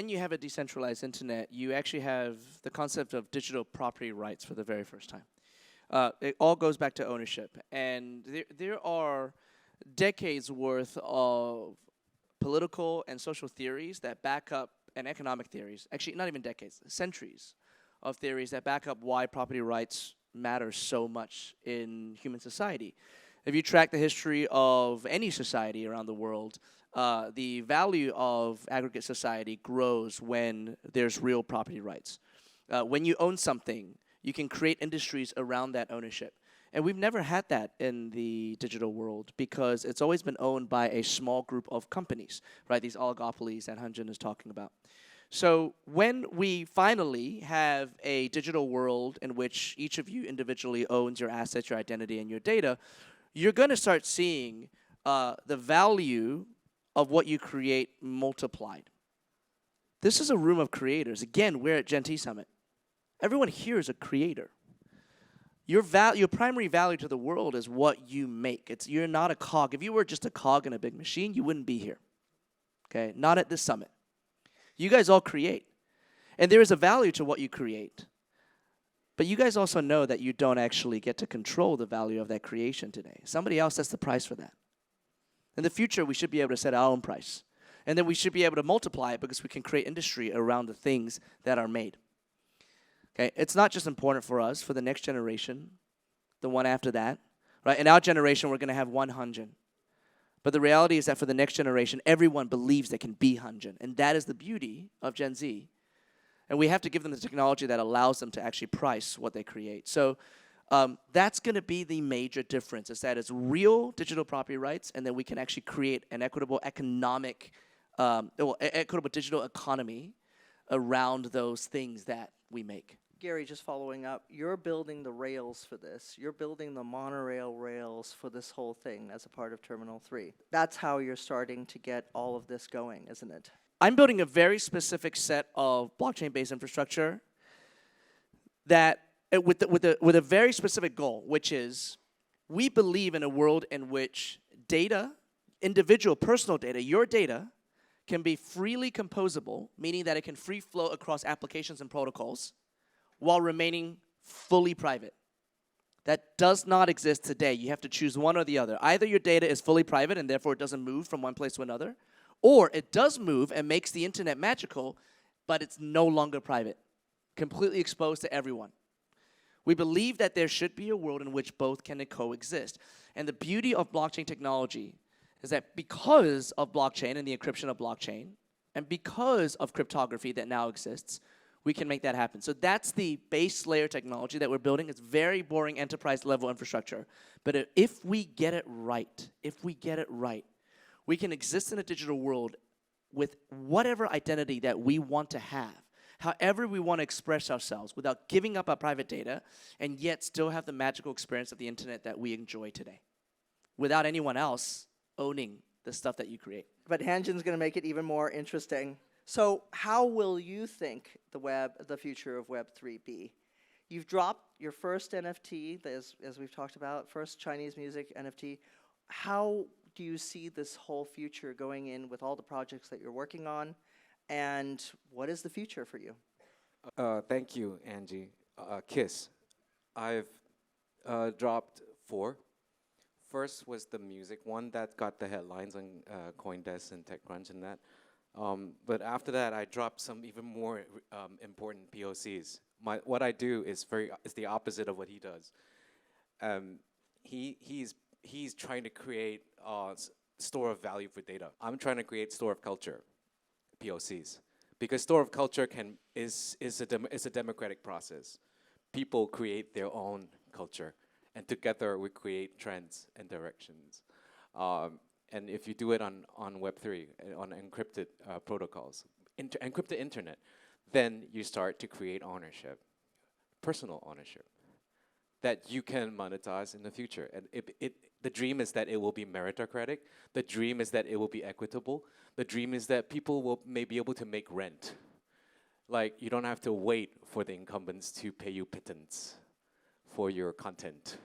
when you have a decentralized internet, you actually have the concept of digital property rights for the very first time. It all goes back to ownership. And there are decades worth of political and social theories that back up, and economic theories, actually not even decades, centuries of theories that back up why property rights matter so much in human society. If you track the history of any society around the world, the value of aggregate society grows when there's real property rights. When you own something, you can create industries around that ownership. And we've never had that in the digital world because it's always been owned by a small group of companies, right? These oligopolies that Hanjin is talking about. So when we finally have a digital world in which each of you individually owns your assets, your identity, and your data, you're going to start seeing the value of what you create multiplied. This is a room of creators. Again, we're at Gen.t Summit. Everyone here is a creator. Your primary value to the world is what you make. You're not a cog. If you were just a cog in a big machine, you wouldn't be here. Okay? Not at this summit. You guys all create. And there is a value to what you create. But you guys also know that you don't actually get to control the value of that creation today. Somebody else sets the price for that. In the future, we should be able to set our own price. And then we should be able to multiply it because we can create industry around the things that are made. Okay, it's not just important for us, for the next generation, the one after that, right? In our generation, we're going to have one Hanjin. But the reality is that for the next generation, everyone believes they can be Hanjin. And that is the beauty of Gen Z. And we have to give them the technology that allows them to actually price what they create. So that's going to be the major difference, is that it's real digital property rights, and then we can actually create an equitable equitable digital economy around those things that we make. Gary, just following up, you're building the rails for this. You're building the monorail rails for this whole thing as a part of Terminal 3. That's how you're starting to get all of this going, isn't it? I'm building a very specific set of blockchain-based infrastructure that, with a very specific goal, which is we believe in a world in which data, individual personal data, your data, can be freely composable, meaning that it can free flow across applications and protocols while remaining fully private. That does not exist today. You have to choose one or the other. Either your data is fully private and therefore it doesn't move from one place to another, or it does move and makes the internet magical, but it's no longer private, completely exposed to everyone. We believe that there should be a world in which both can coexist. And the beauty of blockchain technology is that because of blockchain and the encryption of blockchain, and because of cryptography that now exists, we can make that happen. So that's the base layer technology that we're building. It's very boring enterprise level infrastructure. But if we get it right, we can exist in a digital world with whatever identity that we want to have, however we want to express ourselves without giving up our private data, and yet still have the magical experience of the internet that we enjoy today, without anyone else owning the stuff that you create. But Hanjin's going to make it even more interesting. So how will you think the future of Web3 be? You've dropped your first NFT, as we've talked about, first Chinese music NFT. How do you see this whole future going in with all the projects that you're working on? And what is the future for you? Thank you, Angie. KISS. I've dropped 4. First was the music one that got the headlines on CoinDesk and TechCrunch and that. But after that, I dropped some even more important POCs. What I do is the opposite of what he does. He's trying to create a store of value for data. I'm trying to create store of culture, POCs, because store of culture is a democratic process. People create their own culture, and together we create trends and directions. And if you do it on Web3, on encrypted protocols, encrypted internet, then you start to create ownership, personal ownership, that you can monetize in the future. And the dream is that it will be meritocratic. The dream is that it will be equitable. The dream is that people may be able to make rent. Like, you don't have to wait for the incumbents to pay you pittance for your content.